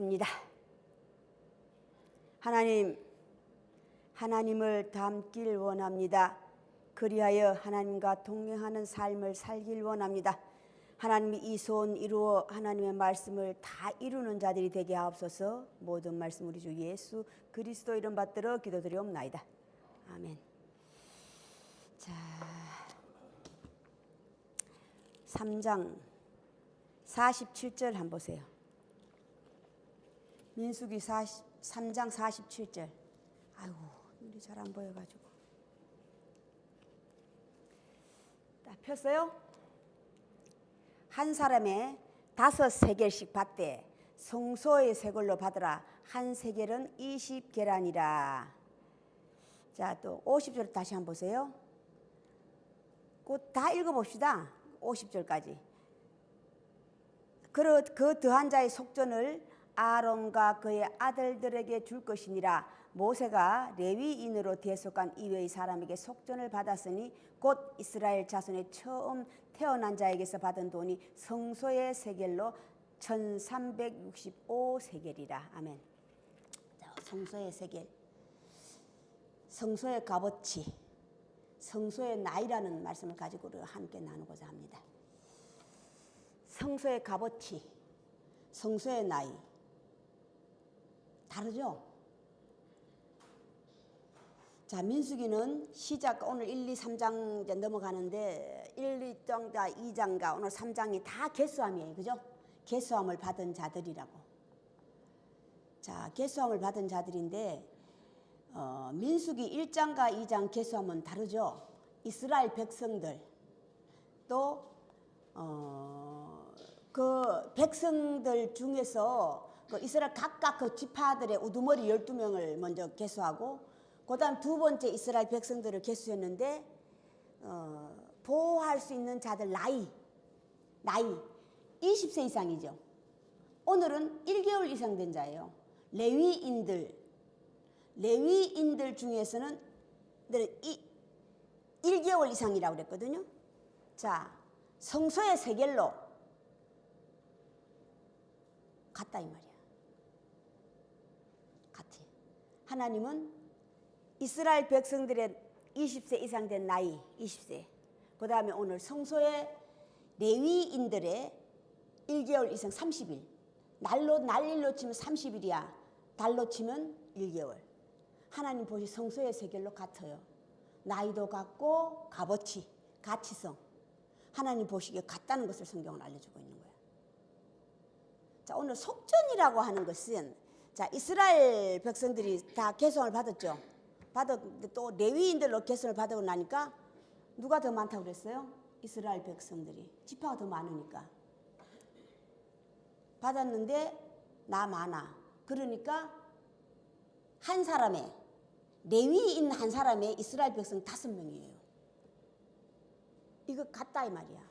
기도하겠습니다. 하나님을 닮길 원합니다. 그리하여 하나님과 동행하는 삶을 살길 원합니다. 하나님이 이 소원 이루어 하나님의 말씀을 다 이루는 자들이 되게 하옵소서. 모든 말씀 우리 주 예수 그리스도 이름 받들어 기도드리옵나이다. 아멘. 자, 3장 47절 한번 보세요. 민수기 3장 47절. 아이고, 눈이 잘 안 보여가지고. 딱 폈어요? 한 사람에 5세겔씩 받되 성소의 세겔로 받으라. 한 세겔은 20계란이라. 자, 또 50절 다시 한번 보세요. 곧 다 읽어봅시다. 50절까지. 그 더한 자의 속전을 아론과 그의 아들들에게 줄 것이니라. 모세가 레위인으로 대속한 이외의 사람에게 속전을 받았으니 곧 이스라엘 자손의 처음 태어난 자에게서 받은 돈이 성소의 세겔로 1365세겔이라. 아멘. 자, 성소의 세겔, 성소의 값어치, 성소의 나이라는 말씀을 가지고 우리가 함께 나누고자 합니다. 성소의 값어치, 성소의 나이 다르죠? 자, 민수기는 시작 오늘 1, 2, 3장 이제 넘어가는데 1, 2장과 2장과 오늘 3장이 다 계수함이에요. 그죠? 계수함을 받은 자들이라고. 자, 계수함을 받은 자들인데 민수기 1장과 2장 계수함은 다르죠? 이스라엘 백성들 또 그 백성들 중에서 그 이스라엘 각각 그 지파들의 우두머리 12명을 먼저 계수하고 그 다음 두 번째 이스라엘 백성들을 계수했는데 보호할 수 있는 자들 나이 20세 이상이죠. 오늘은 1개월 이상 된 자예요. 레위인들 중에서는 1개월 이상이라고 그랬거든요. 자, 성소의 세겔로 같다 이 말이야. 같아. 하나님은 이스라엘 백성들의 20세 이상 된 나이 20세. 그 다음에 오늘 성소의 레위인들의 1개월 이상 30일. 날일로 치면 30일이야. 달로 치면 1개월. 하나님 보시 성소의 세겔로 같아요. 나이도 같고 값어치, 가치성. 하나님 보시기에 같다는 것을 성경은 알려주고 있는 거예요. 자, 오늘 속전이라고 하는 것은 자, 이스라엘 백성들이 다 계송을 받았죠. 또 레위인들로 계송을 받고 나니까 누가 더 많다고 그랬어요? 이스라엘 백성들이. 지파가 더 많으니까. 받았는데 나 많아. 그러니까 한 사람의 레위인 한 사람의 이스라엘 백성 5명이에요. 이거 같다 이 말이야.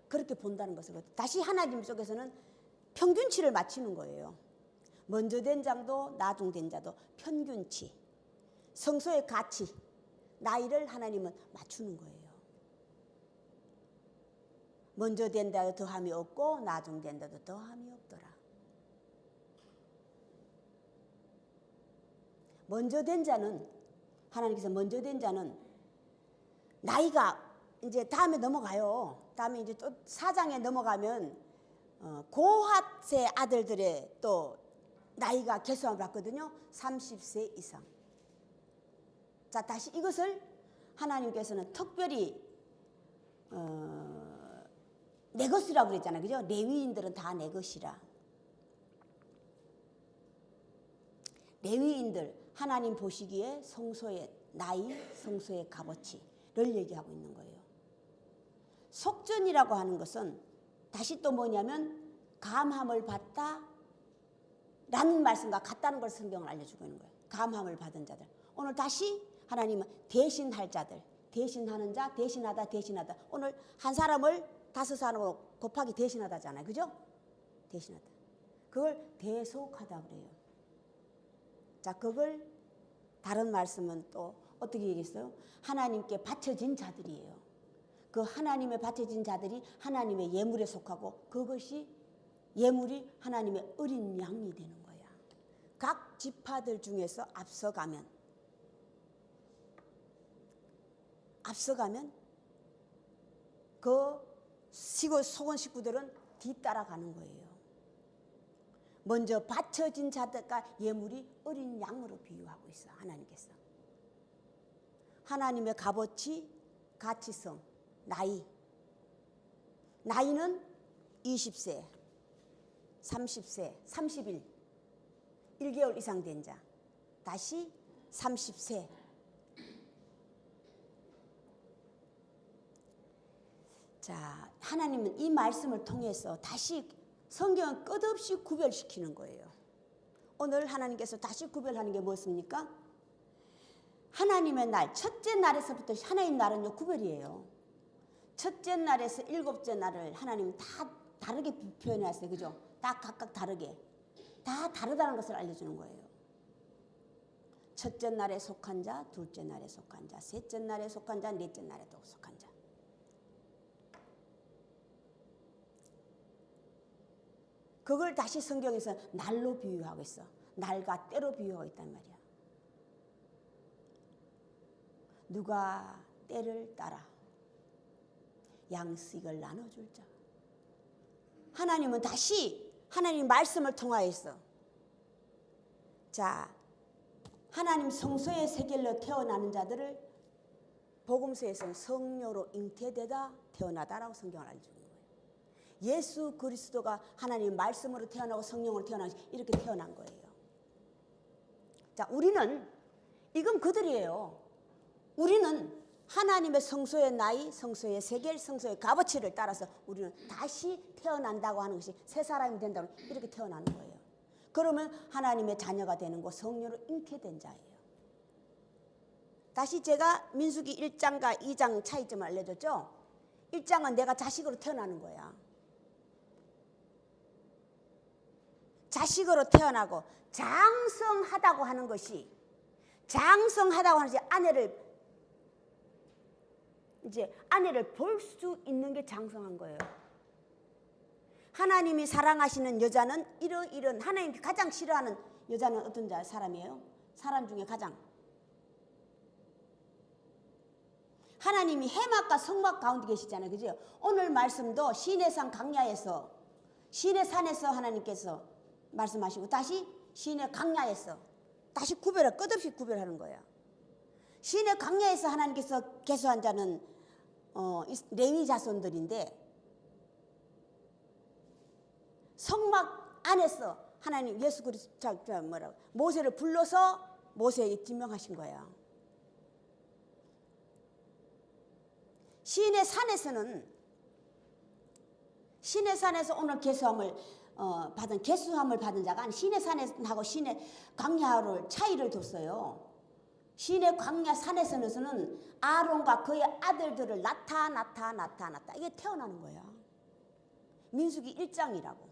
그렇게 본다는 것을 다시 하나님 속에서는 평균치를 맞추는 거예요. 먼저 된 자도 나중 된 자도 평균치, 성소의 가치, 나이를 하나님은 맞추는 거예요. 먼저 된 자도 더함이 없고 나중 된 자도 더함이 없더라. 먼저 된 자는 하나님께서 먼저 된 자는 나이가 이제 다음에 넘어가요. 다음에 이제 또 4장에 넘어가면 고핫의 아들들의 또 나이가 계수함을 받거든요. 30세 이상. 자, 다시 이것을 하나님께서는 특별히 내 것이라고 그랬잖아요. 그죠? 레위인들은 다 내 것이라. 레위인들 하나님 보시기에 성소의 나이, 성소의 값어치를 얘기하고 있는 거예요. 속전이라고 하는 것은 다시 또 뭐냐면 감함을 받다 라는 말씀과 같다는 걸 성경을 알려주고 있는 거예요. 감함을 받은 자들. 오늘 다시 하나님은 대신할 자들, 대신하는 자, 대신하다. 오늘 한 사람을 5사람으로 곱하기 대신하다잖아요. 그죠? 대신하다. 그걸 대속하다 그래요. 자, 그걸 다른 말씀은 또 어떻게 얘기했어요? 하나님께 바쳐진 자들이에요. 그 하나님의 바쳐진 자들이 하나님의 예물에 속하고 그것이 예물이 하나님의 어린 양이 되는 거야. 각 지파들 중에서 앞서가면 그 속은 식구들은 뒤따라가는 거예요. 먼저 바쳐진 자들과 예물이 어린 양으로 비유하고 있어. 하나님께서 하나님의 값어치, 가치성, 나이는 20세, 30세, 30일, 1개월 이상 된 자, 다시 30세. 자, 하나님은 이 말씀을 통해서 다시 성경은 끝없이 구별시키는 거예요. 오늘 하나님께서 다시 구별하는 게 무엇입니까? 하나님의 날, 첫째 날에서부터 하나님 날은요 구별이에요. 첫째 날에서 일곱째 날을 하나님은 다 다르게 표현했어요. 그죠? 다 각각 다르게. 다 다르다는 것을 알려주는 거예요. 첫째 날에 속한 자, 둘째 날에 속한 자, 셋째 날에 속한 자, 넷째 날에 또 속한 자. 그걸 다시 성경에서 날로 비유하고 있어. 날과 때로 비유하고 있단 말이야. 누가 때를 따라 양식을 나눠줄 자. 하나님은 다시 하나님 말씀을 통하여서 자, 하나님 성소의 세겔로 태어나는 자들을 복음서에서는 성녀로 잉태되다 태어나다라고 성경을 알려주는 거예요. 예수 그리스도가 하나님 말씀으로 태어나고 성령으로 태어나고 이렇게 태어난 거예요. 자, 우리는 이건 그들이에요. 우리는 하나님의 성소의 나이, 성소의 세겔, 성소의 값어치를 따라서 우리는 다시 태어난다고 하는 것이 새 사람이 된다고 이렇게 태어나는 거예요. 그러면 하나님의 자녀가 되는 거 성령으로 잉태된 자예요. 다시 제가 민수기 1장과 2장 차이점을 알려줬죠. 1장은 내가 자식으로 태어나는 거야. 자식으로 태어나고 장성하다고 하는 것이 아내를 볼 수 있는 게 장성한 거예요. 하나님이 사랑하시는 여자는 이런 하나님이 가장 싫어하는 여자는 어떤 사람이에요? 사람 중에 가장 하나님이 해막과 성막 가운데 계시잖아요. 그죠? 오늘 말씀도 시내산 강야에서 시내산에서 하나님께서 말씀하시고 다시 시내 강야에서 다시 끝없이 구별하는 거예요. 시내 강야에서 하나님께서 계수한 자는 레위 자손들인데 성막 안에서 하나님 예수 그리스도 모세를 불러서 모세에게 지명하신 거예요. 시내 산에서 오늘 계수함을 받은 자가 아니 시내 산하고 시내 광야를 차이를 뒀어요. 시내 광야 산에서는 아론과 그의 아들들을 낳다 이게 태어나는 거야. 민수기 1장이라고.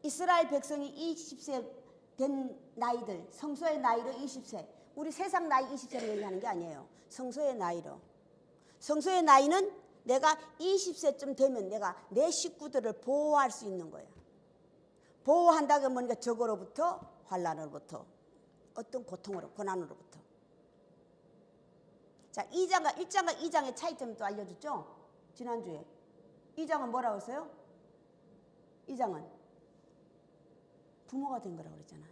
이스라엘 백성이 20세 된 나이들, 성소의 나이로 20세. 우리 세상 나이 20세를 얘기하는 게 아니에요. 성소의 나이로. 성소의 나이는 내가 20세쯤 되면 내가 내 식구들을 보호할 수 있는 거야. 보호한다고 하면 적으로부터 환난으로부터 어떤 고난으로부터. 자, 1장과 2장의 차이점을 또 알려줬죠? 지난주에. 2장은 뭐라고 했어요? 2장은 부모가 된 거라고 그랬잖아요.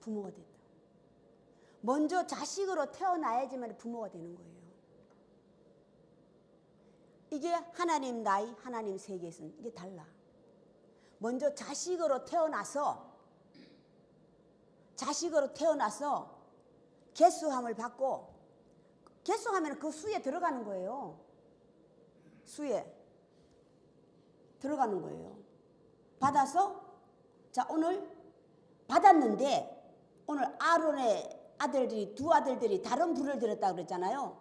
부모가 됐다. 먼저 자식으로 태어나야지만 부모가 되는 거예요. 이게 하나님 나이, 하나님 세계에서는 이게 달라. 먼저 자식으로 태어나서 계수함을 받고 계수하면 그 수에 들어가는 거예요. 수에 들어가는 거예요. 받아서 자 오늘 받았는데 오늘 아론의 아들들이 두 아들들이 다른 불을 들었다고 그랬잖아요.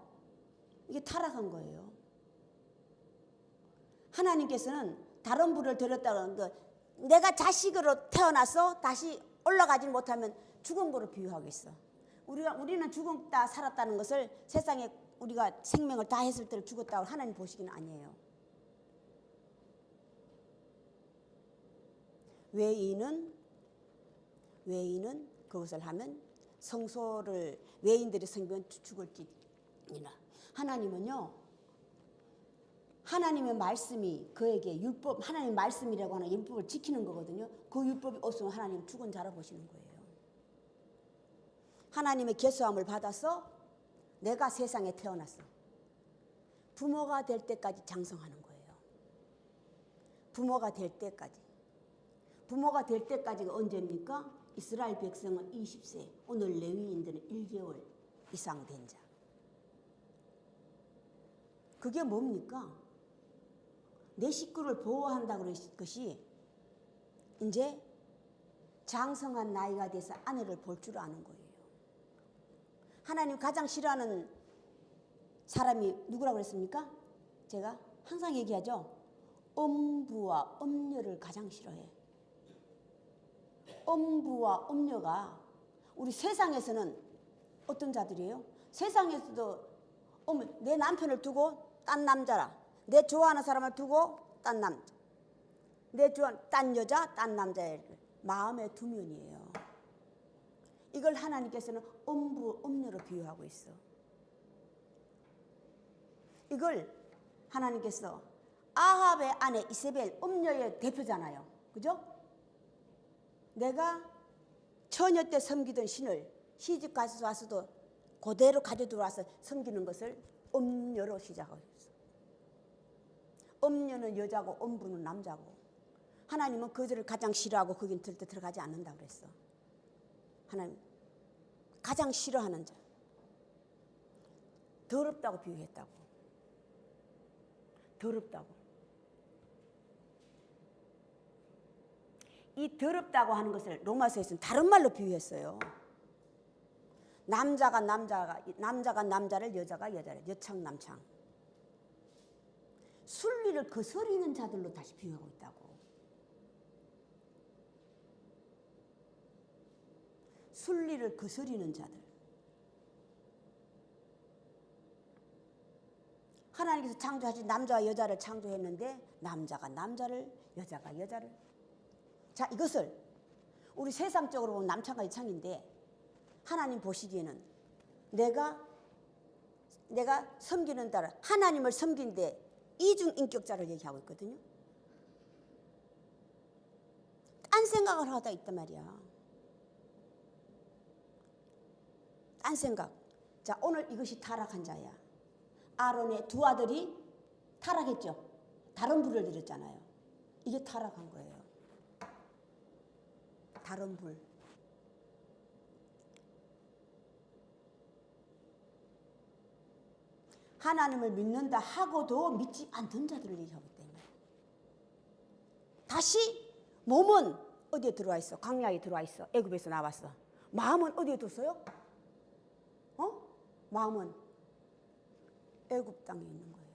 이게 타락한 거예요. 하나님께서는 다른 불을 들었다고 하는 거 내가 자식으로 태어나서 다시 올라가지 못하면 죽은 거로 비유하고 있어. 우리는 죽었다 살았다는 것을 세상에 우리가 생명을 다 했을 때 죽었다고 하나님 보시기는 아니에요. 외인은 그것을 하면 성소를 외인들이 섬기면 죽을지니라. 하나님은요, 하나님의 말씀이 그에게 율법, 하나님의 말씀이라고 하는 율법을 지키는 거거든요. 그 율법이 없으면 하나님 죽은 자라 보시는 거예요. 하나님의 계수함을 받아서 내가 세상에 태어났어. 부모가 될 때까지 장성하는 거예요. 부모가 될 때까지. 부모가 될 때까지가 언제입니까? 이스라엘 백성은 20세, 오늘 레위인들은 1개월 이상 된 자. 그게 뭡니까? 내 식구를 보호한다는 것이 이제 장성한 나이가 돼서 아내를 볼 줄 아는 거예요. 하나님 가장 싫어하는 사람이 누구라고 그랬습니까? 제가 항상 얘기하죠. 엄부와 엄녀를 가장 싫어해. 엄부와 엄녀가 우리 세상에서는 어떤 자들이에요? 세상에서도 내 남편을 두고 딴 남자라, 내 좋아하는 사람을 두고 딴 남자, 내 좋아하는 딴 여자, 딴 남자의 마음의 두면이에요. 이걸 하나님께서는 엄부, 엄녀로 비유하고 있어. 이걸 하나님께서 아합의 아내 이세벨, 엄녀의 대표잖아요. 그죠? 내가 처녀 때 섬기던 신을 시집 가서 와서도 그대로 가져 들어와서 섬기는 것을 엄녀로 시작하고 있어. 엄녀는 여자고 엄부는 남자고, 하나님은 그들을 가장 싫어하고 거긴 절대 들어가지 않는다고 그랬어. 하나님 가장 싫어하는 자, 더럽다고 비유했다고. 더럽다고. 이 더럽다고 하는 것을 로마서에서는 다른 말로 비유했어요. 남자가 남자를, 여자가 여자를, 여창남창. 순리를 거스리는 자들로 다시 비유하고 있다고. 순리를 거스리는 자들. 하나님께서 창조하신 남자와 여자를 창조했는데 남자가 남자를, 여자가 여자를. 자, 이것을 우리 세상적으로 보면 남창과 여창인데 하나님 보시기에는 내가 섬기는 자를, 하나님을 섬긴데 이중인격자를 얘기하고 있거든요. 딴 생각을 하다 있단 말이야. 딴 생각. 자, 오늘 이것이 타락한 자야. 아론의 두 아들이 타락했죠. 다른 불을 들였잖아요. 이게 타락한 거예요. 다른 불. 하나님을 믿는다 하고도 믿지 않던 자들을 얘기하기 때문에. 다시 몸은 어디에 들어와 있어? 광야에 들어와 있어. 애굽에서 나왔어. 마음은 어디에 뒀어요? 마음은 애굽 땅에 있는 거예요.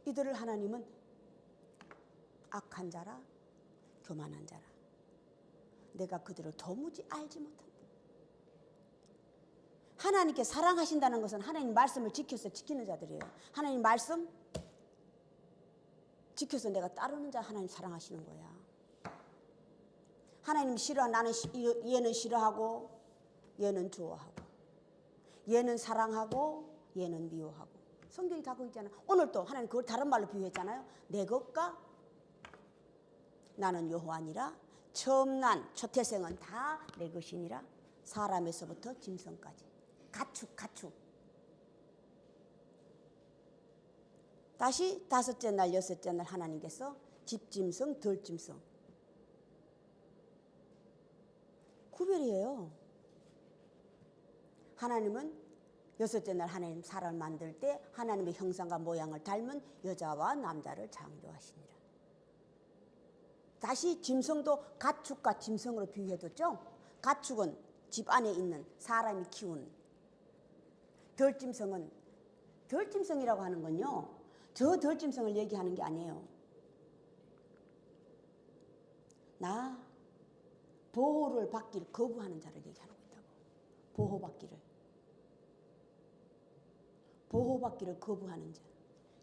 이들을 하나님은 악한 자라, 교만한 자라. 내가 그들을 도무지 알지 못한다. 하나님께 사랑하신다는 것은 하나님 말씀을 지켜서 지키는 자들이에요. 하나님 말씀 지켜서 내가 따르는 자 하나님 사랑하시는 거야. 하나님 싫어, 나는 얘는 싫어하고 얘는 좋아하고 얘는 사랑하고 얘는 미워하고. 성경이 다 그거 있잖아. 오늘 또 하나님 그걸 다른 말로 비유했잖아요. 내 것과 나는 여호와니라. 처음 난 초태생은 다 내 것이니라. 사람에서부터 짐승까지. 가축. 다시 다섯째 날, 여섯째 날 하나님께서 집짐승, 들짐승. 구별이에요. 하나님은 여섯째 날 하나님 사람을 만들 때 하나님의 형상과 모양을 닮은 여자와 남자를 창조하시니라. 다시 짐승도 가축과 짐승으로 비유해뒀죠. 가축은 집 안에 있는 사람이 키우는. 덜짐승이라고 하는 건요, 저 덜짐승을 얘기하는 게 아니에요. 나 보호를 받기를 거부하는 자를 얘기하고 있다고. 보호받기를 거부하는 자.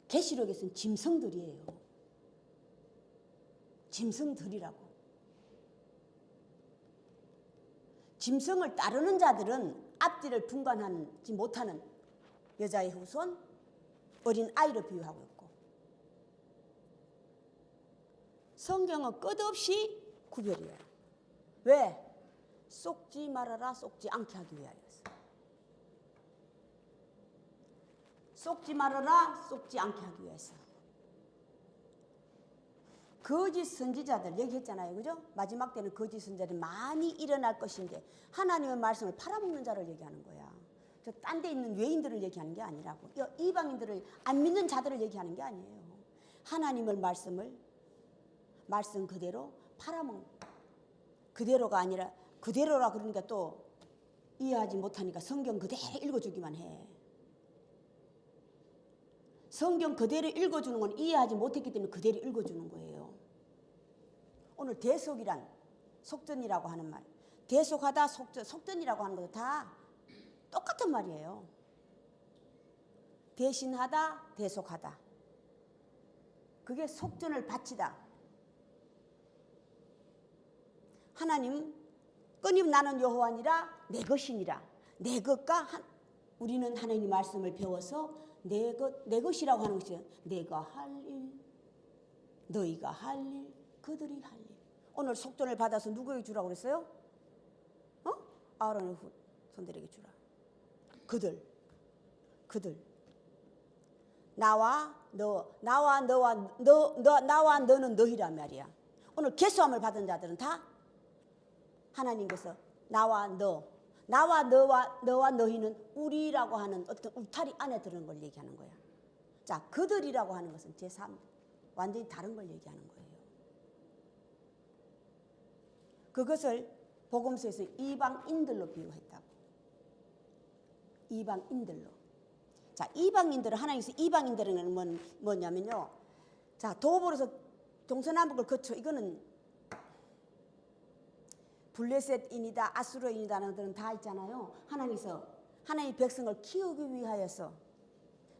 계시록에서는 짐승들이에요. 짐승들이라고. 짐승을 따르는 자들은 앞뒤를 분간하지 못하는 여자의 후손, 어린 아이로 비유하고 있고, 성경은 끝없이 구별이에요. 왜? 속지 말아라, 속지 않게 하기 위하여서. 속지 말아라, 속지 않게 하기 위해서. 거짓 선지자들 얘기했잖아요, 그죠? 마지막 때는 거짓 선지자들이 많이 일어날 것인데 하나님의 말씀을 팔아먹는 자를 얘기하는 거야. 저 딴 데 있는 외인들을 얘기하는 게 아니라고. 이방인들을 안 믿는 자들을 얘기하는 게 아니에요. 하나님의 말씀 그대로 팔아먹는, 그대로가 아니라 그대로라 그러니까 또 이해하지 못하니까 성경 그대로 읽어주기만 해. 성경 그대로 읽어주는 건 이해하지 못했기 때문에 그대로 읽어주는 거예요. 오늘 대속이란 속전이라고 하는 말, 대속하다, 속전이라고 하는 것도 다 똑같은 말이에요. 대신하다, 대속하다. 그게 속전을 바치다. 하나님 끊임 나는 여호와니라 내 것이니라. 내 것과 우리는 하나님 말씀을 배워서 내 것이라고 하는 것이 내가 할 일, 너희가 할 일, 그들이 할 일. 오늘 속전을 받아서 누구에게 주라고 그랬어요? 아론의 후손들에게 주라. 그들. 나와 너는 너희란 말이야. 오늘 계수함을 받은 자들은 다 하나님께서 나와 너와 너희는 우리라고 하는 어떤 울타리 안에 들어는 걸 얘기하는 거야. 자, 그들이라고 하는 것은 제3, 완전히 다른 걸 얘기하는 거예요. 그것을 복음서에서 이방인들로 비유했다고. 이방인들로. 자, 이방인들은 하나님께서 이방인들은 뭐냐면요. 자, 도보로서 동서남북을 거쳐, 이거는 블레셋인이다, 아수르인이다는 들은 다 있잖아요. 하나님께서 하나님 백성을 키우기 위하여서,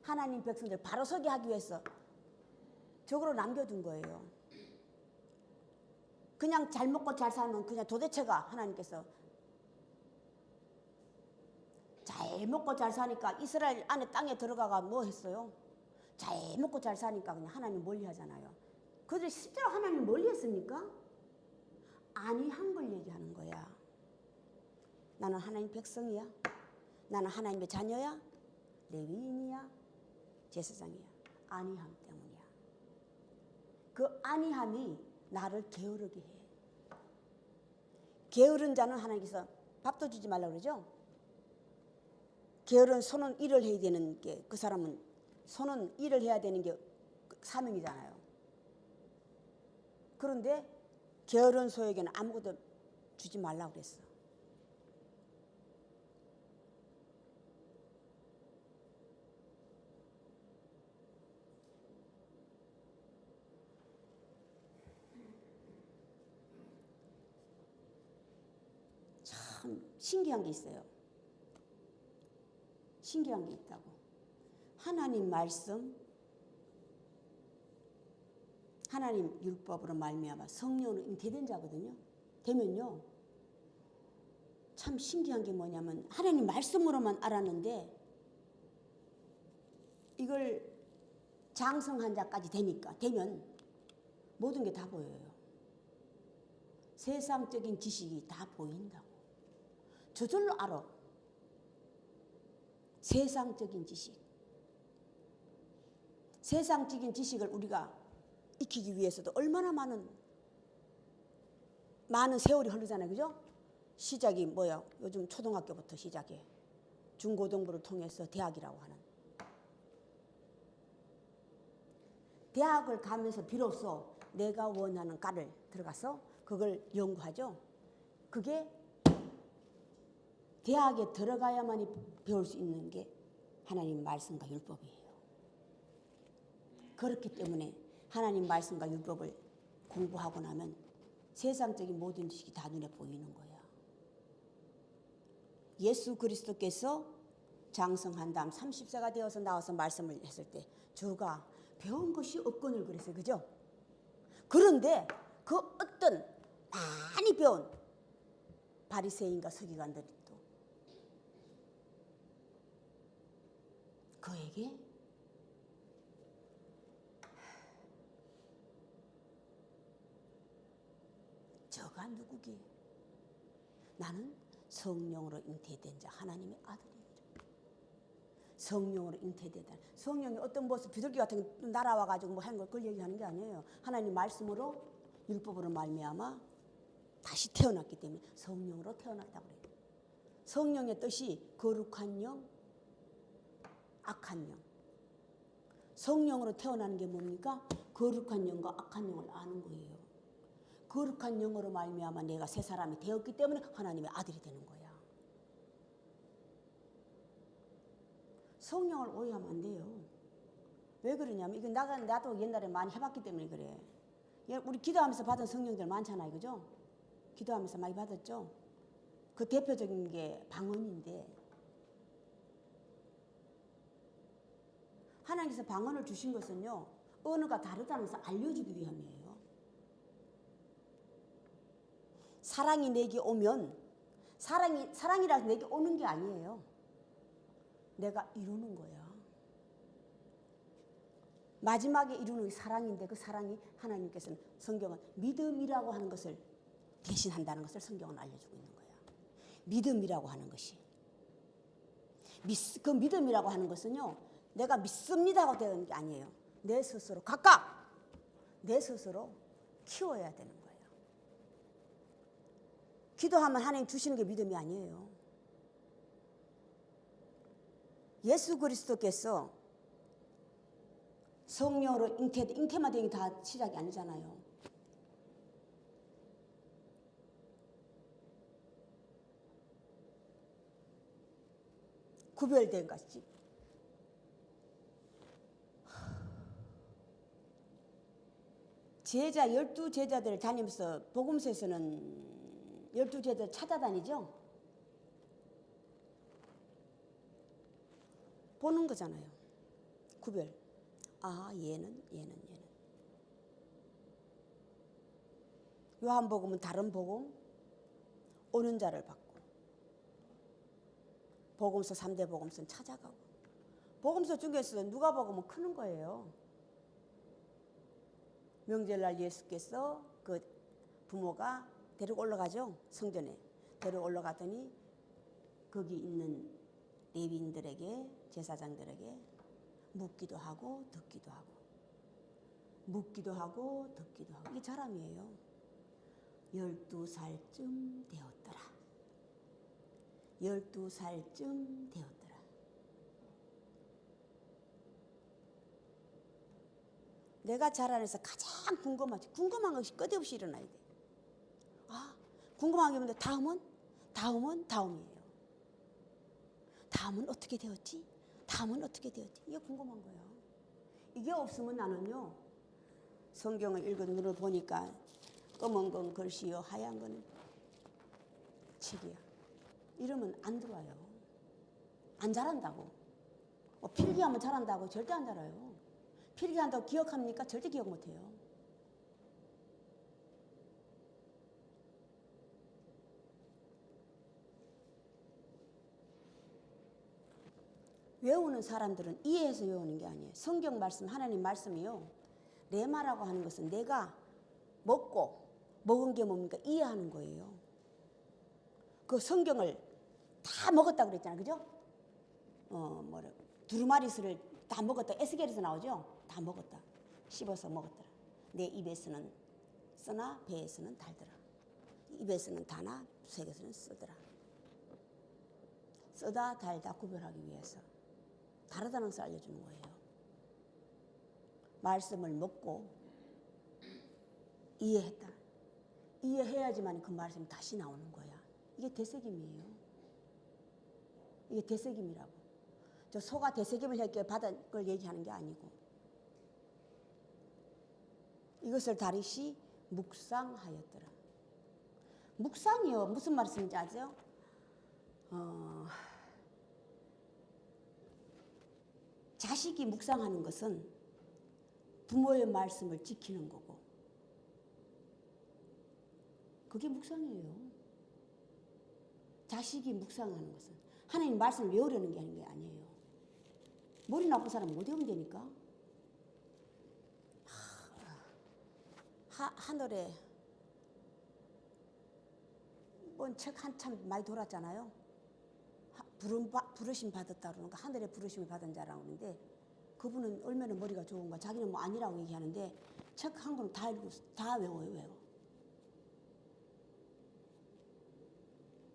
하나님 백성들 바로 서게 하기 위해서 적으로 남겨둔 거예요. 그냥 잘 먹고 잘 살면 그냥 도대체가 하나님께서 잘 먹고 잘 사니까 이스라엘 안에 땅에 들어가가 뭐 했어요? 잘 먹고 잘 사니까 그냥 하나님 멀리 하잖아요. 그들이 실제로 하나님 멀리 했습니까? 아니한 걸 얘기하는 거야. 나는 하나님 백성이야. 나는 하나님의 자녀야. 레위인이야. 제사장이야. 아니함 때문이야. 그 아니함이 나를 게으르게 해. 게으른 자는 하나님께서 밥도 주지 말라고 그러죠. 게으른 손은 일을 해야 되는 게, 그 사람은 손은 일을 해야 되는 게 사명이잖아요. 그런데 게으른 소에게는 아무것도 주지 말라고 그랬어. 참 신기한 게 있어요. 신기한 게 있다고. 하나님 말씀, 하나님 율법으로 말미암아 성령으로 잉태된 자거든요. 되면요, 참 신기한 게 뭐냐면 하나님 말씀으로만 알았는데 이걸 장성한 자까지 되면 모든 게 다 보여요. 세상적인 지식이 다 보인다고. 저절로 알아. 세상적인 지식. 세상적인 지식을 우리가 익히기 위해서도 얼마나 많은 세월이 흐르잖아요. 그죠? 시작이 뭐야? 요즘 초등학교부터 시작해. 중고등부를 통해서 대학이라고 하는. 대학을 가면서 비로소 내가 원하는 과를 들어가서 그걸 연구하죠. 그게 대학에 들어가야만이 배울 수 있는 게 하나님 말씀과 율법이에요. 그렇기 때문에 하나님 말씀과 율법을 공부하고 나면 세상적인 모든 지식이 다 눈에 보이는 거야. 예수 그리스도께서 장성한 다음 30세가 되어서 나와서 말씀을 했을 때 주가 배운 것이 없거늘 그랬어요. 그죠? 그런데 그 어떤 많이 배운 바리새인과 서기관들이 또 그에게 저가 누구기에? 나는 성령으로 잉태된 자 하나님의 아들이라. 성령으로 잉태되다. 성령이 어떤 모습 비둘기 같은 게 날아와 가지고 뭐 하는 걸 그걸 얘기하는 게 아니에요. 하나님 말씀으로 율법으로 말미암아 다시 태어났기 때문에 성령으로 태어났다고 그래요. 성령의 뜻이 거룩한 영, 악한 영. 성령으로 태어나는 게 뭡니까? 거룩한 영과 악한 영을 아는 거예요. 거룩한 영으로 말미암아 내가 새 사람이 되었기 때문에 하나님의 아들이 되는 거야. 성령을 오해하면 안 돼요. 왜 그러냐면 이거 나도 옛날에 많이 해봤기 때문에 그래. 우리 기도하면서 받은 성령들 많잖아요, 그죠? 기도하면서 많이 받았죠. 그 대표적인 게 방언인데 하나님께서 방언을 주신 것은요 언어가 다르다는 것을 알려주기 위함이에요. 사랑이 내게 오면 사랑이라서 내게 오는 게 아니에요. 내가 이루는 거야. 마지막에 이루는 게 사랑인데 그 사랑이 하나님께서는 성경은 믿음이라고 하는 것을 대신한다는 것을 성경은 알려주고 있는 거야. 믿음이라고 하는 것이. 그 믿음이라고 하는 것은요. 내가 믿습니다 하고 되는 게 아니에요. 내 스스로 각각 내 스스로 키워야 되는 거예요. 기도하면 하나님 주시는 게 믿음이 아니에요. 예수 그리스도께서 성령으로 잉태만 되는 게 다 시작이 아니잖아요. 구별된 것이. 제자 12제자들을 다니면서 복음서에서는 12제자들 찾아다니죠. 보는 거잖아요. 구별. 아, 얘는. 요한복음은 다른 복음, 오는 자를 받고. 복음서 3대 복음서는 찾아가고. 복음서 중에서 누가복음은 크는 거예요. 명절날 예수께서 그 부모가 데리고 올라가죠. 성전에. 데리고 올라가더니 거기 있는 레위인들에게 제사장들에게 묻기도 하고 듣기도 하고 묻기도 하고 듣기도 하고 이게 사람이에요. 12살쯤 되었더라. 12살쯤 되었더라. 내가 자라나서 가장 궁금한 것이 끝없이 일어나야 돼. 아, 궁금한 게 있는데 다음이에요. 다음은 어떻게 되었지? 이게 궁금한 거예요. 이게 없으면 나는요. 성경을 읽은 눈을 보니까 검은 건 글씨요 하얀 건 책이야. 이러면 안 들어와요. 안 자란다고. 필기하면 잘한다고 절대 안 자라요. 필기한다고 기억합니까? 절대 기억 못해요. 외우는 사람들은 이해해서 외우는 게 아니에요. 성경 말씀, 하나님 말씀이요. 레마라고 하는 것은 내가 먹은 게 뭡니까? 이해하는 거예요. 그 성경을 다 먹었다고 그랬잖아요. 그죠? 두루마리스를 다 먹었다. 에스겔에서 나오죠? 다 먹었다. 씹어서 먹었더라. 내 입에서는 쓰나 배에서는 달더라. 입에서는 다나 속에서는 쓰더라. 쓰다 달다 구별하기 위해서. 다르다는 것을 알려주는 거예요. 말씀을 먹고 이해했다. 이해해야지만 그 말씀이 다시 나오는 거야. 이게 되새김이에요. 이게 되새김이라고. 저 소가 되새김을 했기에 받은 걸 얘기하는 게 아니고 이것을 다리시 묵상하였더라. 묵상이요. 무슨 말씀인지 아세요? 자식이 묵상하는 것은 부모의 말씀을 지키는 거고 그게 묵상이에요. 자식이 묵상하는 것은 하나님 말씀을 외우려는 게 아니에요. 머리 나쁜 사람은 못 외우면 되니까. 하늘에 뭔 책 한참 많이 돌았잖아요. 부르심 받았다 그러는 거, 하늘에 부르심을 받은 자라고 하는데, 그분은 얼마나 머리가 좋은가. 자기는 뭐 아니라고 얘기하는데 책 한 권을 다 읽고 다 외워요.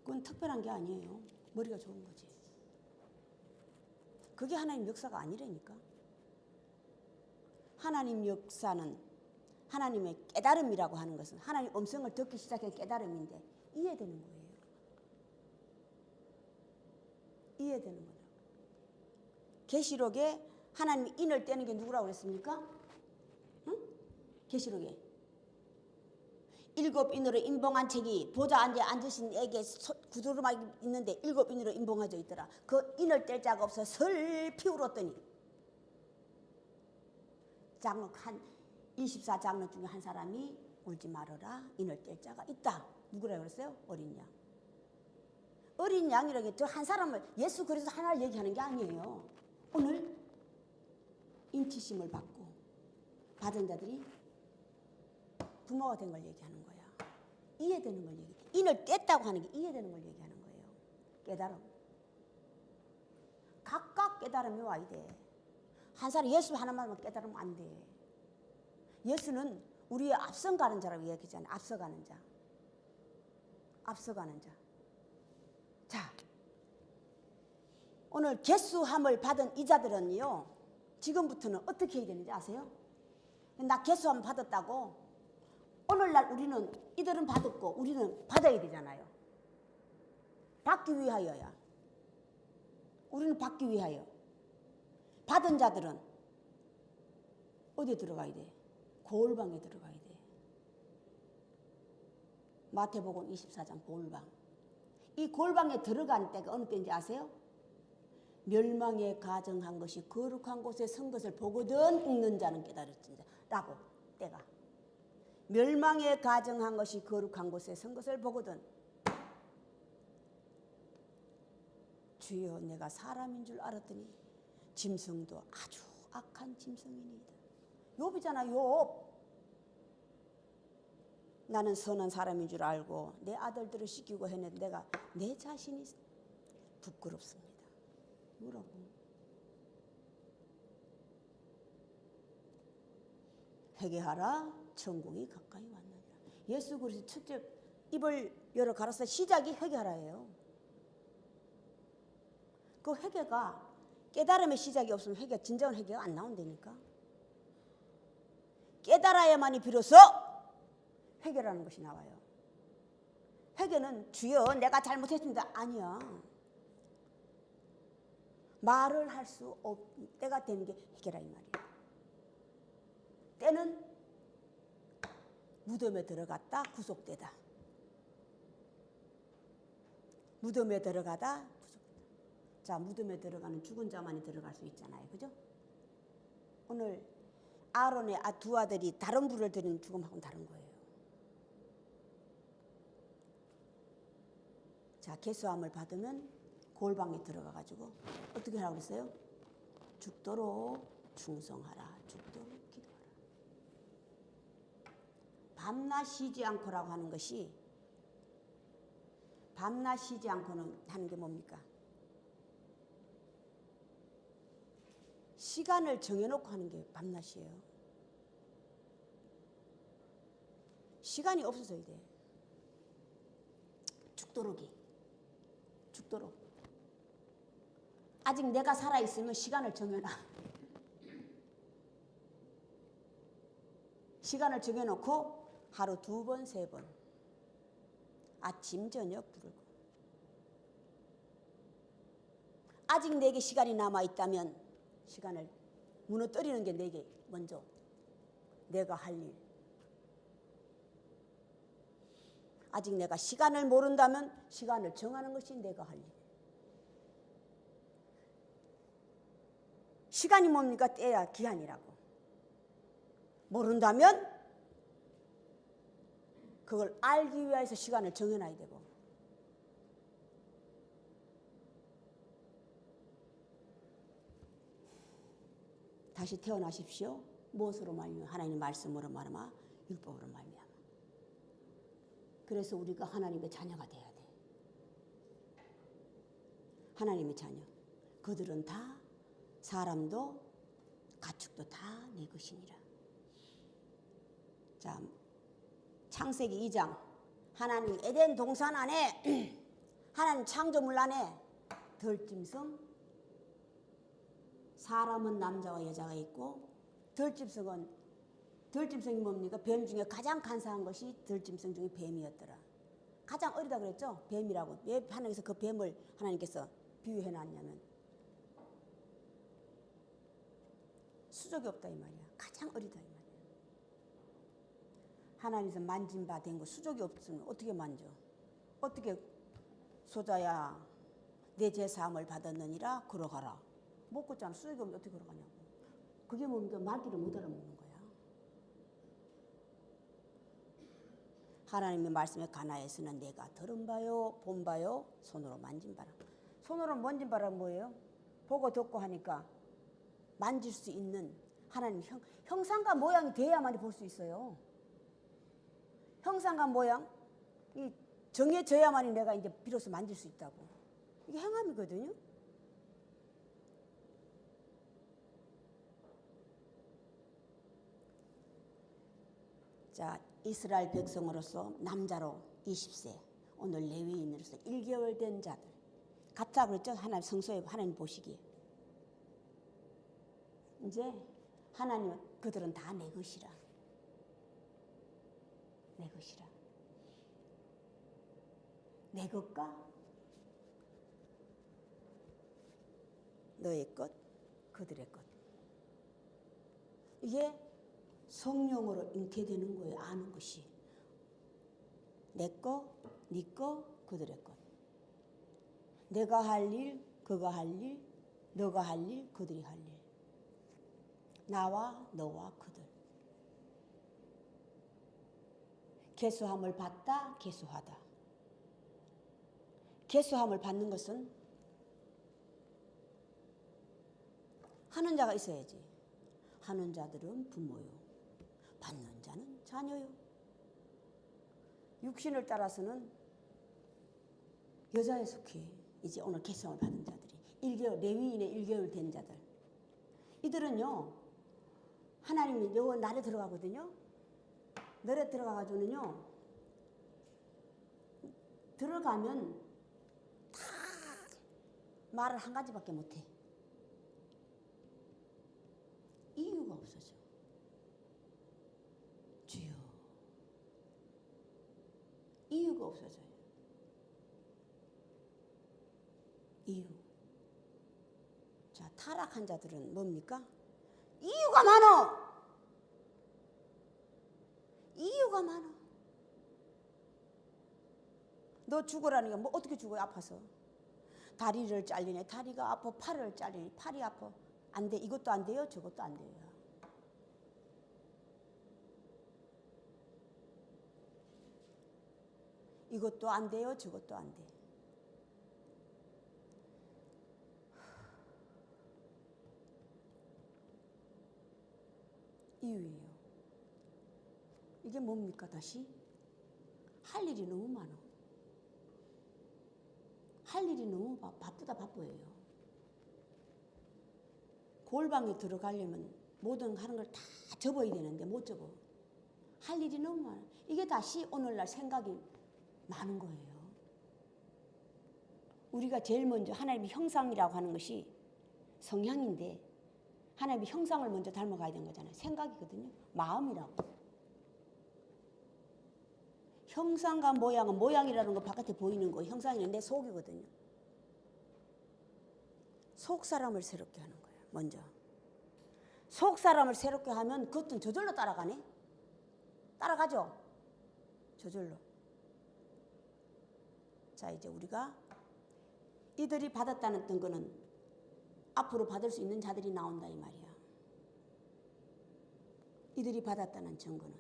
그건 특별한 게 아니에요. 머리가 좋은 거지. 그게 하나님 역사가 아니라니까. 하나님 역사는 하나님의 깨달음이라고 하는 것은 하나님 음성을 듣기 시작한 깨달음인데 이해되는 거예요. 이해되는 거죠. 계시록에 하나님이 인을 떼는 게 누구라고 그랬습니까? 응? 계시록에 7 인으로 인봉한 책이 보좌 앉으신 에게 구두로막 있는데 7 인으로 인봉하져 있더라. 그 인을 뗄 자가 없어 슬피 울었더니 장록 한 24장로 중에 한 사람이 울지 말아라. 인을 뗄 자가 있다. 누구라고 그랬어요? 어린 양. 어린 양이라는 게 저 한 사람을 예수 그리스도 하나를 얘기하는 게 아니에요. 오늘 인치심을 받고 받은 자들이 부모가 된 걸 얘기하는 거야. 이해되는 걸 얘기해. 인을 뗐다고 하는 게 이해되는 걸 얘기하는 거예요. 깨달음. 각각 깨달음이 와야 돼. 한 사람 예수 하나만 깨달으면 안 돼. 예수는 우리의 앞서가는 자라고 얘기하잖아요. 앞서가는 자. 앞서가는 자. 자, 오늘 개수함을 받은 이 자들은요, 지금부터는 어떻게 해야 되는지 아세요? 나 개수함 받았다고 오늘날 우리는 이들은 받았고 우리는 받아야 되잖아요. 받기 위하여야. 우리는 받기 위하여. 받은 자들은 어디에 들어가야 돼? 고울방에 들어가야 돼. 마태복음 24장 고울방. 이 고울방에 들어간 때가 어느 때인지 아세요? 멸망에 가정한 것이 거룩한 곳에 선 것을 보거든 읽는 자는 깨달을지니라 라고 때가. 멸망에 가정한 것이 거룩한 곳에 선 것을 보거든. 주여 내가 사람인 줄 알았더니 짐승도 아주 악한 짐승이니이다. 욥이잖아. 욥. 나는 선한 사람인 줄 알고 내 아들들을 시키고 했는데 내가 내 자신이 부끄럽습니다. 뭐라고? 회개하라 천국이 가까이 왔느니라. 예수 그리스도 첫째 입을 열어 가라사 시작이 회개하라예요. 그 회개가 깨달음의 시작이 없으면 회개 진정한 회개가 안 나온다니까. 깨달아야만이 비로소 회개라는 것이 나와요. 회개는 주여 내가 잘못했습니다. 아니야. 말을 할 수 없는 때가 되는 게 회개라 이 말이야. 때는 무덤에 들어갔다 구속되다. 무덤에 들어가다 구속되다. 자, 무덤에 들어가는 죽은 자만이 들어갈 수 있잖아요. 그죠? 오늘 아론의 두 아들이 다른 불을 들인 죽음하고는 다른 거예요. 자, 계수함을 받으면 골방에 들어가가지고 어떻게 하라고 그랬어요? 죽도록 충성하라. 죽도록 기도하라. 밤낮 쉬지 않고라고 하는 것이 밤낮 쉬지 않고는 하는 게 뭡니까? 시간을 정해놓고 하는 게 밤낮이에요. 시간이 없어져야 돼. 죽도록이. 죽도록. 아직 내가 살아있으면 시간을 정해놔. 시간을 정해놓고 하루 2번, 3번. 아침, 저녁 부르고. 아직 내게 시간이 남아있다면 시간을 무너뜨리는 게 내게 먼저 내가 할 일. 아직 내가 시간을 모른다면 시간을 정하는 것이 내가 할 일. 시간이 뭡니까? 때야 기한이라고. 모른다면 그걸 알기 위해서 시간을 정해놔야 되고 다시 태어나십시오. 무엇으로 말미암아? 하나님 말씀으로 말미암아, 율법으로 말미암아. 그래서 우리가 하나님의 자녀가 돼야 돼. 하나님의 자녀. 그들은 다 사람도 가축도 다 내 것이니라. 자, 창세기 2장. 하나님 에덴 동산 안에 하나님 창조물 안에 덜짐승, 사람은 남자와 여자가 있고 덜짐승이 뭡니까? 뱀 중에 가장 간사한 것이 덜짐승 중에 뱀이었더라. 가장 어리다 그랬죠? 뱀이라고. 왜 하나님께서 그 뱀을 하나님께서 비유해 놨냐면 수족이 없다 이 말이야. 가장 어리다 이 말이야. 하나님께서 만진 바 된 거 수족이 없으면 어떻게 만져? 어떻게 소자야 내 제사함을 받았느니라 걸어가라. 못 걷잖아. 수족이 없는데 어떻게 걸어가냐고. 그게 뭡니까? 말귀를 못 알아먹는 거야. 하나님의 말씀에 가나에서는 내가 들은 바요 본 바요 손으로 만진 바라. 손으로 만진 바라 뭐예요? 보고 듣고 하니까 만질 수 있는 하나님 형상과 모양이 돼야만이 볼 수 있어요. 형상과 모양 이 정해져야만이 내가 이제 비로소 만질 수 있다고. 이게 행함이거든요. 자, 이스라엘 백성으로서 남자로 20세, 오늘 레위인으로서 1개월 된 자들. 같아 그랬죠? 하나님 성소에 하나님 보시기에. 이제 하나님 그들은 다 내 것이라. 내 것이라. 내 것과 너의 것, 그들의 것. 이게 성령으로 잉태되는 거예요. 아는 것이. 내 거, 네 거, 그들의 것. 내가 할 일, 그가 할 일, 너가 할 일, 그들이 할 일. 나와 너와 그들. 계수함을 받다, 계수하다. 계수함을 받는 것은 하는 자가 있어야지. 하는 자들은 부모요. 받는 자는 자녀요. 육신을 따라서는 여자에 속해. 이제 오늘 계수함을 받은 자들이 1개월 레위인의 1개월 된 자들. 이들은요. 하나님이 요 날에 들어가거든요. 날에 들어가가지고는요. 들어가면 다 말을 한 가지밖에 못해. 이유가 없어져. 주여. 이유가 없어져요. 이유. 자, 타락한 자들은 뭡니까? 이유가 많어. 이유가 많아. 너 죽으라니까 뭐 어떻게 죽어요? 아파서. 다리를 잘리네. 다리가 아파. 팔을 잘리네. 팔이 아파. 안 돼. 이것도 안 돼요. 저것도 안 돼요. 이것도 안 돼요. 저것도 안 돼. 이유예요. 이게 뭡니까 다시? 할 일이 너무 많아. 할 일이 너무 바쁘다 바빠요. 골방에 들어가려면 모든 하는 걸 다 접어야 되는데 못 접어. 할 일이 너무 많아. 이게 다시 오늘날 생각이 많은 거예요. 우리가 제일 먼저 하나님의 형상이라고 하는 것이 성향인데 하나님의 형상을 먼저 닮아가야 되는 거잖아요. 생각이거든요. 마음이라고. 형상과 모양은 모양이라는 거 바깥에 보이는 거 형상이 내 속이거든요. 속 사람을 새롭게 하는 거예요. 먼저. 속 사람을 새롭게 하면 그것도 저절로 따라가네. 따라가죠. 저절로. 자, 이제 우리가 이들이 받았다는 거는 앞으로 받을 수 있는 자들이 나온다 이 말이야. 이들이 받았다는 증거는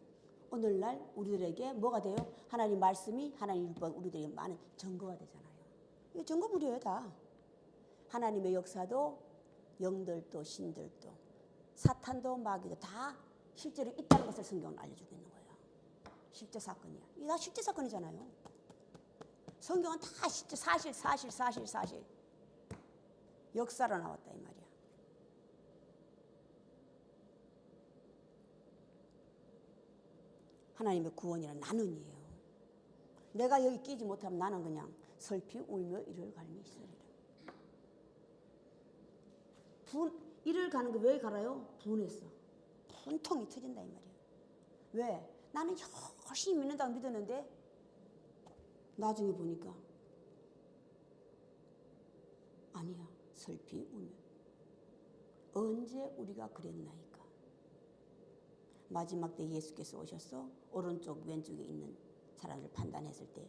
오늘날 우리들에게 뭐가 돼요? 하나님 말씀이 하나님 율법 우리들에게 많은 증거가 되잖아요. 이거 증거물이에요 다. 하나님의 역사도 영들도 신들도 사탄도 마귀도 다 실제로 있다는 것을 성경은 알려주고 있는 거예요. 실제 사건이야. 이게 다 실제 사건이잖아요. 성경은 다 실제 사실. 역사로 나왔다 이 말이야. 하나님의 구원이란 나는이에요. 내가 여기 끼지 못하면 나는 그냥 슬피 울며 이를 갈미 있으리라. 이를 가는 거 왜 갈아요? 분했어. 분통이 터진다 이 말이야. 왜? 나는 열심히 믿는다고 믿었는데 나중에 보니까 아니야. 슬피 울며. 언제 우리가 그랬나이까? 마지막 때 예수께서 오셔서 오른쪽 왼쪽에 있는 사람을 판단했을 때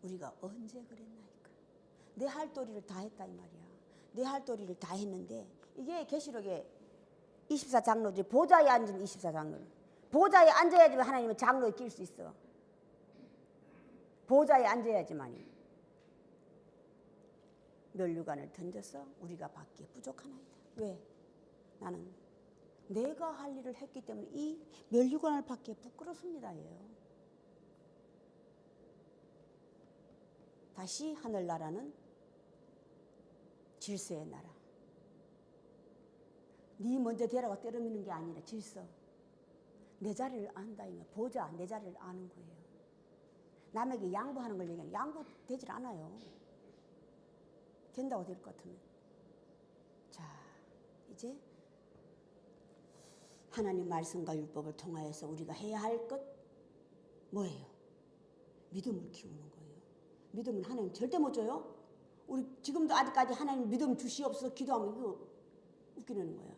우리가 언제 그랬나이까? 내 할 도리를 다 했다 이 말이야. 내 할 도리를 다 했는데 이게 계시록에 24장로들이 보좌에 앉은 24장로. 보좌에 앉아야지만 하나님은 장로에 낄 수 있어. 보좌에 앉아야지만이. 면류관을 던져서 우리가 받기에 부족하나이다. 왜? 나는 내가 할 일을 했기 때문에 이 면류관을 받기에 부끄럽습니다예요. 다시 하늘나라는 질서의 나라. 네 먼저 되라고 때려미는 게 아니라 질서. 내 자리를 안다. 보자. 내 자리를 아는 거예요. 남에게 양보하는 걸 얘기하면 양보되질 않아요. 된다고 될 것 같으면. 자, 이제 하나님 말씀과 율법을 통하여서 우리가 해야 할 것 뭐예요? 믿음을 키우는 거예요. 믿음은 하나님 절대 못 줘요. 우리 지금도 아직까지 하나님 믿음 주시옵소서 기도하면 이거 웃기는 거야.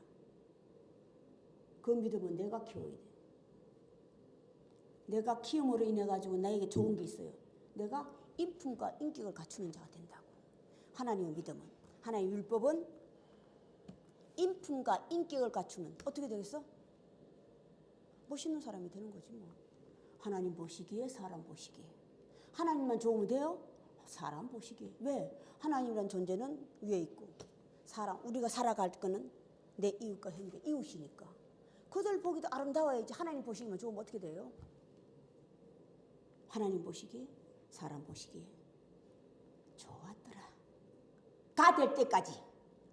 그 믿음은 내가 키워야 돼. 내가 키움으로 인해 가지고 나에게 좋은 게 있어요. 내가 인품과 인격을 갖추는 자가 된다고. 하나님의 믿음은, 하나님의 율법은 인품과 인격을 갖추면 어떻게 되겠어? 멋있는 사람이 되는 거지 뭐. 하나님 보시기에 사람 보시기에. 하나님만 좋으면 돼요? 사람 보시기에. 왜? 하나님이란 존재는 위에 있고 사람, 우리가 살아갈 거는 내 이웃과 형제, 이웃이니까. 그들 보기도 아름다워야지. 하나님 보시기만 좋으면 어떻게 돼요? 하나님 보시기에 사람 보시기에 좋았더라. 다 될 때까지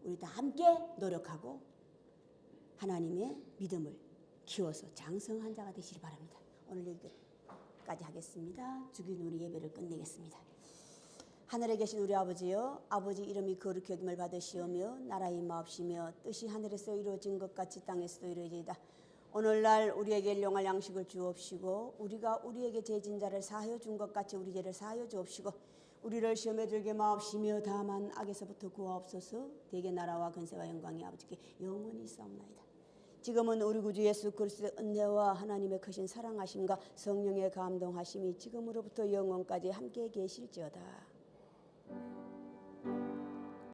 우리 다 함께 노력하고 하나님의 믿음을 키워서 장성한 자가 되시기 바랍니다. 오늘 여기까지 하겠습니다. 주긴 우리 예배를 끝내겠습니다. 하늘에 계신 우리 아버지여, 아버지 이름이 거룩히 여김을 받으시오며 나라의 마옵시며 뜻이 하늘에서 이루어진 것 같이 땅에서도 이루어지이다. 오늘날 우리에게 일용할 양식을 주옵시고 우리가 우리에게 죄진 자를 사하여 준 것 같이 우리 죄를 사하여 주옵시고 우리를 시험에 들게 마옵시며 다만 악에서부터 구하옵소서. 대개 나라와 근세와 영광이 아버지께 영원히 있사옵나이다. 지금은 우리 구주 예수 그리스도의 은혜와 하나님의 크신 사랑하심과 성령의 감동하심이 지금으로부터 영원까지 함께 계실지어다.